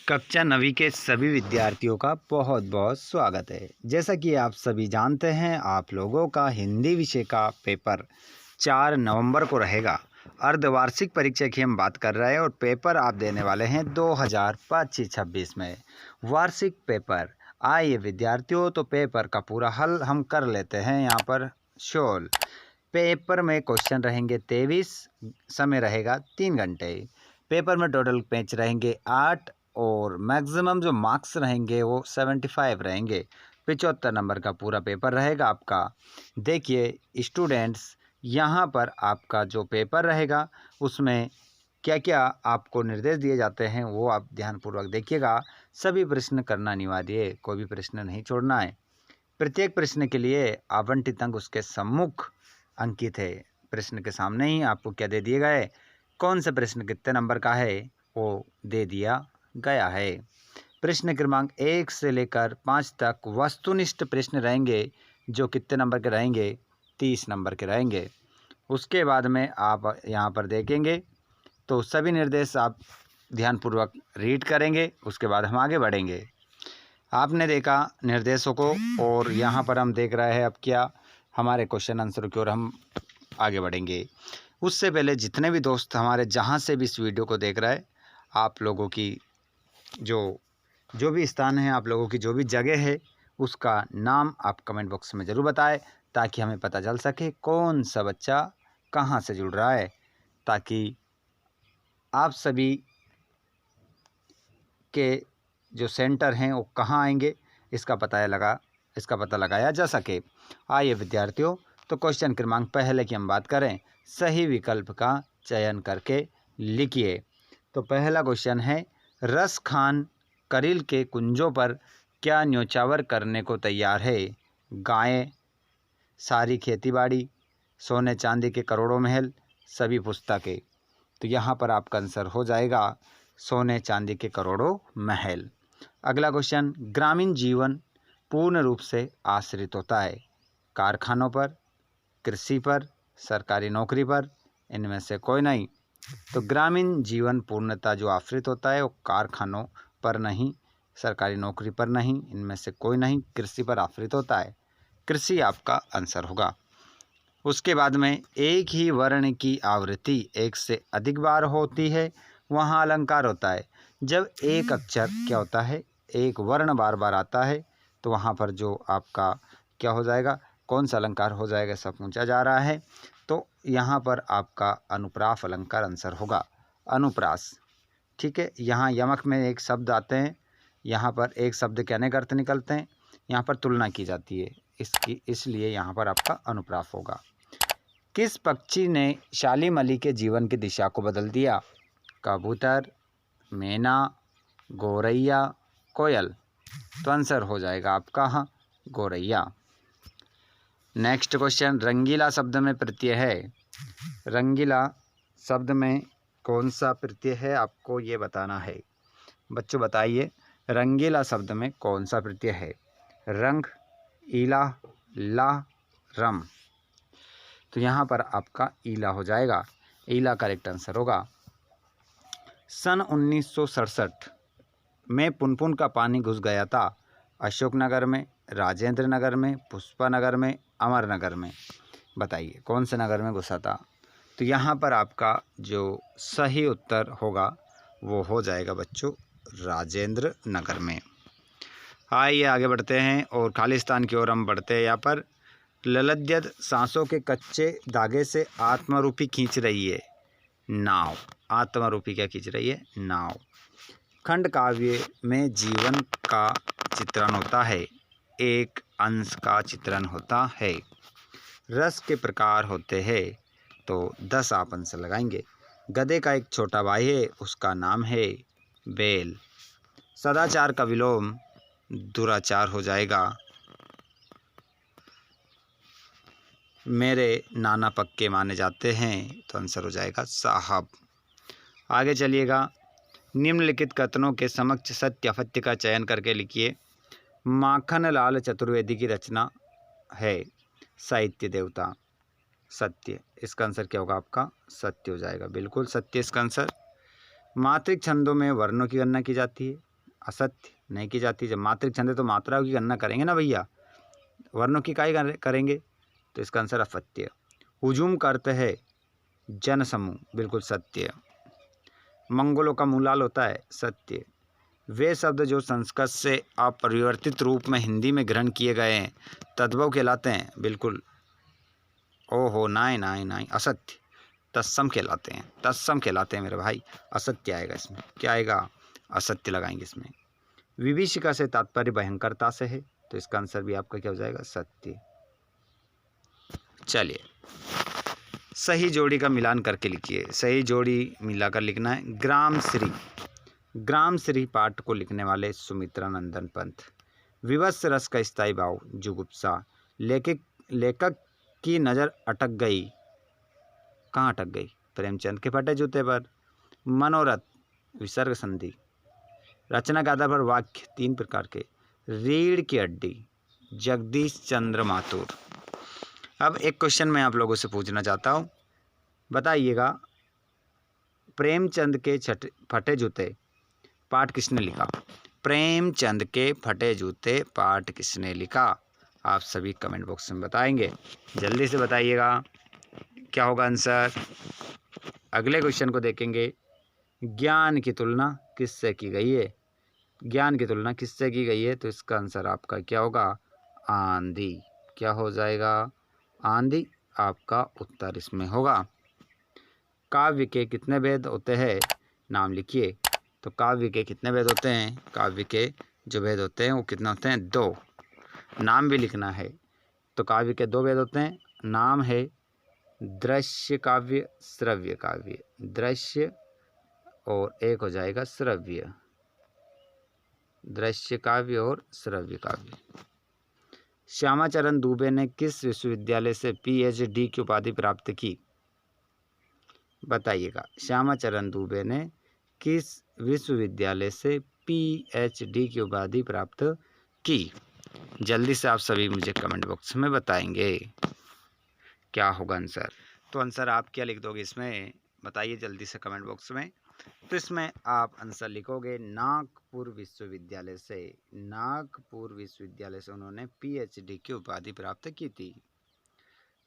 कक्षा 9वीं के सभी विद्यार्थियों का बहुत बहुत स्वागत है। जैसा कि आप सभी जानते हैं, आप लोगों का हिंदी विषय का पेपर 4 नवंबर को रहेगा। अर्धवार्षिक परीक्षा की हम बात कर रहे हैं और पेपर आप देने वाले हैं 2025-26 में वार्षिक पेपर। आइए विद्यार्थियों, तो पेपर का पूरा हल हम कर लेते हैं। यहाँ पर शोल पेपर में क्वेश्चन रहेंगे 23, समय रहेगा 3 घंटे। पेपर में टोटल पेज रहेंगे 8 और मैक्सिमम जो मार्क्स रहेंगे वो 75 रहेंगे। 75 नंबर का पूरा पेपर रहेगा आपका। देखिए स्टूडेंट्स, यहाँ पर आपका जो पेपर रहेगा उसमें क्या क्या आपको निर्देश दिए जाते हैं वो आप ध्यानपूर्वक देखिएगा। सभी प्रश्न करना अनिवार्य है, कोई भी प्रश्न नहीं छोड़ना है। प्रत्येक प्रश्न के लिए आवंटित अंक उसके सम्मुख अंकित है। प्रश्न के सामने ही आपको क्या दे दिया गया है, कौन सा प्रश्न कितने नंबर का है वो दे दिया गया है। प्रश्न क्रमांक 1 से लेकर 5 तक वस्तुनिष्ठ प्रश्न रहेंगे जो कितने नंबर के रहेंगे, 30 नंबर के रहेंगे। उसके बाद में आप यहाँ पर देखेंगे तो सभी निर्देश आप ध्यानपूर्वक रीड करेंगे, उसके बाद हम आगे बढ़ेंगे। आपने देखा निर्देशों को और यहाँ पर हम देख रहे हैं अब क्या हमारे क्वेश्चन आंसर की ओर हम आगे बढ़ेंगे। उससे पहले जितने भी दोस्त हमारे जहाँ से भी इस वीडियो को देख रहे हैं, आप लोगों की जो भी स्थान है, आप लोगों की जो भी जगह है, उसका नाम आप कमेंट बॉक्स में ज़रूर बताएं ताकि हमें पता चल सके कौन सा बच्चा कहाँ से जुड़ रहा है, ताकि आप सभी के जो सेंटर हैं वो कहाँ आएंगे इसका पता लगाया जा सके। आइए विद्यार्थियों, तो क्वेश्चन क्रमांक पहले की हम बात करें, सही विकल्प का चयन करके लिखिए। तो पहला क्वेश्चन है, रस खान करील के कुंजों पर क्या न्योछावर करने को तैयार है? गायें, सारी खेतीबाड़ी, सोने चांदी के करोड़ों महल, सभी पुस्तकें। तो यहाँ पर आपका आंसर हो जाएगा सोने चांदी के करोड़ों महल। अगला क्वेश्चन, ग्रामीण जीवन पूर्ण रूप से आश्रित होता है कारखानों पर, कृषि पर, सरकारी नौकरी पर, इनमें से कोई नहीं। तो ग्रामीण जीवन पूर्णतः जो आश्रित होता है वो कारखानों पर नहीं, सरकारी नौकरी पर नहीं, इनमें से कोई नहीं, कृषि पर आश्रित होता है। कृषि आपका आंसर होगा। उसके बाद में, एक ही वर्ण की आवृत्ति एक से अधिक बार होती है वहाँ अलंकार होता है। जब एक अक्षर क्या होता है, एक वर्ण बार बार आता है तो वहाँ पर जो आपका क्या हो जाएगा, कौन सा अलंकार हो जाएगा, सब पूछा जा रहा है। तो यहाँ पर आपका अनुप्रास अलंकार आंसर होगा, अनुप्रास। ठीक है, यहाँ यमक में एक शब्द आते हैं, यहाँ पर एक शब्द के अनेक अर्थ निकलते हैं, यहाँ पर तुलना की जाती है इसकी, इसलिए यहाँ पर आपका अनुप्रास होगा। किस पक्षी ने शालीम अली के जीवन की दिशा को बदल दिया? कबूतर, मैना, गौरैया, कोयल। तो आंसर हो जाएगा आपका गौरैया। नेक्स्ट क्वेश्चन, रंगीला शब्द में प्रत्यय है। रंगीला शब्द में कौन सा प्रत्यय है आपको ये बताना है। बच्चों बताइए, रंगीला शब्द में कौन सा प्रत्यय है? रंग, ईला, ला, रम। तो यहाँ पर आपका ईला हो जाएगा, ईला करेक्ट आंसर होगा। सन 1967 में पुनपुन का पानी घुस गया था अशोकनगर में, राजेंद्र नगर में, पुष्पा नगर में, अमर नगर में। बताइए कौन से नगर में घुसा था? तो यहाँ पर आपका जो सही उत्तर होगा वो हो जाएगा बच्चों राजेंद्र नगर में। आइए आगे बढ़ते हैं और खालिस्तान की ओर हम बढ़ते हैं। यहाँ पर ललद्यत सांसों के कच्चे धागे से आत्मरूपी खींच रही है नाव। आत्मरूपी क्या खींच रही है? नाव। खंड काव्य में जीवन का चित्रण होता है, एक अंश का चित्रण होता है। रस के प्रकार होते हैं, तो 10 आप आंसर लगाएंगे। गधे का एक छोटा भाई है, उसका नाम है बैल। सदाचार का विलोम दुराचार हो जाएगा। मेरे नाना पक्के माने जाते हैं, तो आंसर हो जाएगा साहब। आगे चलिएगा, निम्नलिखित कथनों के समक्ष सत्य असत्य का चयन करके लिखिए। माखन लाल चतुर्वेदी की रचना है साहित्य देवता, सत्य। इसका आंसर क्या होगा आपका? सत्य हो जाएगा, बिल्कुल सत्य इसका आंसर। मात्रिक छंदों में वर्णों की गणना की जाती है, असत्य नहीं की जाती। जब मात्रिक छंद है तो मात्राओं की गणना करेंगे ना भैया, वर्णों की काहे करेंगे। तो इसका आंसर असत्य। हुजूम का अर्थ है जनसमूह, बिल्कुल सत्य। मंगोलों का मूलाल होता है, सत्य। वे शब्द जो संस्कृत से अपरिवर्तित रूप में हिंदी में ग्रहण किए गए हैं तद्भव कहलाते हैं, बिल्कुल। ओहो नाय नाय नाय, असत्य। तत्सम कहलाते हैं, तत्सम कहलाते हैं मेरे भाई। असत्य आएगा इसमें, क्या आएगा, असत्य लगाएंगे इसमें। विभीषिका से तात्पर्य भयंकरता से है, तो इसका आंसर भी आपका क्या हो जाएगा, सत्य। चलिए सही जोड़ी का मिलान करके लिखिए, सही जोड़ी मिलाकर लिखना है। ग्राम श्री, ग्राम श्री पाठ को लिखने वाले सुमित्रा नंदन पंत। विवश रस का स्थायी भाव जुगुप्सा, लेखक की नज़र अटक गई, कहाँ अटक गई, प्रेमचंद के फटे जूते पर। मनोरथ, विसर्ग संधि। रचना के आधार पर वाक्य 3 प्रकार के। रीढ़ की हड्डी, जगदीश चंद्र माथुर। अब एक क्वेश्चन मैं आप लोगों से पूछना चाहता हूँ, बताइएगा प्रेमचंद के फटे जूते पाठ किसने लिखा। प्रेमचंद के फटे जूते पाठ किसने लिखा, आप सभी कमेंट बॉक्स में बताएंगे, जल्दी से बताइएगा क्या होगा आंसर। अगले क्वेश्चन को देखेंगे। ज्ञान की तुलना किससे की गई है, ज्ञान की तुलना किससे की गई है, तो इसका आंसर आपका क्या होगा, आंधी। क्या हो जाएगा, आंधी आपका उत्तर इसमें होगा। काव्य के कितने भेद होते हैं, नाम लिखिए। तो काव्य के कितने भेद होते हैं, काव्य के जो भेद होते हैं वो कितने होते हैं, 2। नाम भी लिखना है। तो काव्य के 2 भेद होते हैं, नाम है दृश्य काव्य, श्रव्य काव्य। दृश्य और एक हो जाएगा श्रव्य, दृश्य काव्य और श्रव्य काव्य। श्यामाचरण दुबे ने किस विश्वविद्यालय से PhD की उपाधि प्राप्त की, बताइएगा। श्यामाचरण दुबे ने किस विश्वविद्यालय से PhD की उपाधि प्राप्त की, जल्दी से आप सभी मुझे कमेंट बॉक्स में बताएंगे क्या होगा आंसर। तो आंसर आप क्या लिख दोगे इसमें, बताइए जल्दी से कमेंट बॉक्स में। तो इसमें आप आंसर लिखोगे नागपुर विश्वविद्यालय से, नागपुर विश्वविद्यालय से उन्होंने PhD की उपाधि प्राप्त की थी।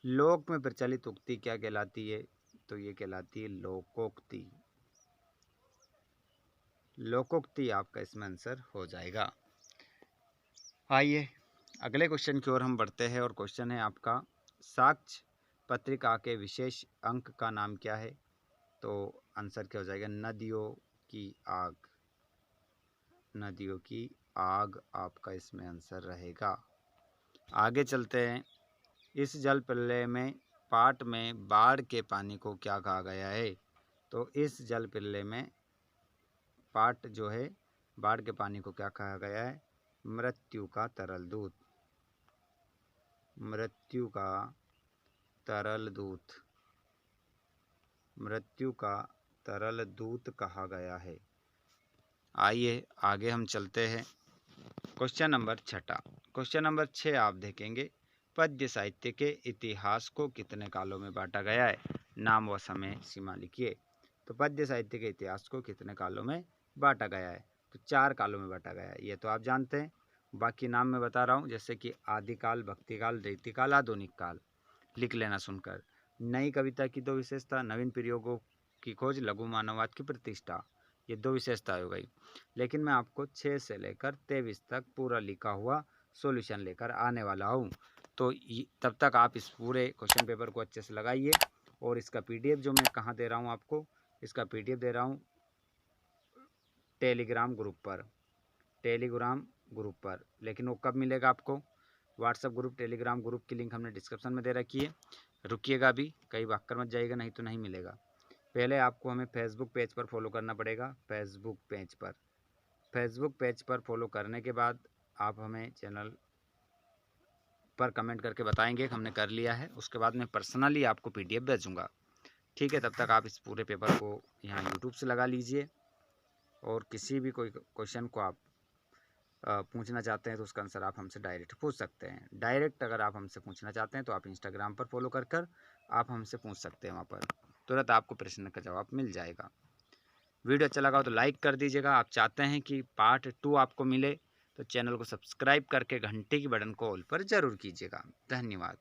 लोक में प्रचलित उक्ति क्या कहलाती है, तो ये कहलाती है लोकोक्ति। लोकोक्ति आपका इसमें आंसर हो जाएगा। आइए अगले क्वेश्चन की ओर हम बढ़ते हैं, और क्वेश्चन है आपका साक्ष्य पत्रिका के विशेष अंक का नाम क्या है, तो आंसर क्या हो जाएगा, नदियों की आग। नदियों की आग आपका इसमें आंसर रहेगा। आगे चलते हैं। इस जल प्रलय में पाठ में बाढ़ के पानी को क्या कहा गया है, तो इस जल प्रलय में पाठ जो है बाढ़ के पानी को क्या कहा गया है, मृत्यु का तरल दूत। मृत्यु का तरल दूत, मृत्यु का तरल दूत कहा गया है। आइए आगे हम चलते हैं। Question number 6। क्वेश्चन नंबर 6 आप देखेंगे, पद्य साहित्य के इतिहास को कितने कालों में बांटा गया है, नाम व समय सीमा लिखिए। तो पद्य साहित्य के इतिहास को कितने कालों में बांटा गया है, तो 4 कालों में बांटा गया है, ये तो आप जानते हैं। बाकी नाम मैं बता रहा हूँ, जैसे कि आदिकाल, भक्तिकाल, रीतिकाल, आधुनिक काल, लिख लेना सुनकर। नई कविता की 2 विशेषता, नवीन प्रयोगों की खोज, लघु मानववाद की प्रतिष्ठा, ये 2 विशेषताएं हो गई। लेकिन मैं आपको 6 से लेकर 23 तक पूरा लिखा हुआ सॉल्यूशन लेकर आने वाला हूँ। तो तब तक आप इस पूरे क्वेश्चन पेपर को अच्छे से लगाइए। और इसका PDF जो मैं कहाँ दे रहा हूँ आपको, इसका PDF दे रहा हूँ टेलीग्राम ग्रुप पर, टेलीग्राम ग्रुप पर। लेकिन वो कब मिलेगा आपको, व्हाट्सएप ग्रुप, टेलीग्राम ग्रुप की लिंक हमने डिस्क्रिप्शन में दे रखी है। रुकिएगा भी, कहीं भागकर मत जाइएगा, नहीं तो नहीं मिलेगा। पहले आपको हमें फेसबुक पेज पर फॉलो करना पड़ेगा। फेसबुक पेज पर फॉलो करने के बाद आप हमें चैनल पर कमेंट करके बताएंगे कि हमने कर लिया है। उसके बाद मैं पर्सनली आपको PDF भेजूँगा, ठीक है। तब तक आप इस पूरे पेपर को यहाँ यूट्यूब से लगा लीजिए, और किसी भी कोई क्वेश्चन को आप पूछना चाहते हैं तो उसका आंसर आप हमसे डायरेक्ट पूछ सकते हैं। डायरेक्ट अगर आप हमसे पूछना चाहते हैं तो आप इंस्टाग्राम पर फॉलो कर आप हमसे पूछ सकते हैं, वहाँ पर तुरंत आपको प्रश्न का जवाब मिल जाएगा। वीडियो अच्छा लगा हो तो लाइक कर दीजिएगा। आप चाहते हैं कि पार्ट 2 आपको मिले तो चैनल को सब्सक्राइब करके घंटे की बटन को ऑल पर ज़रूर कीजिएगा। धन्यवाद।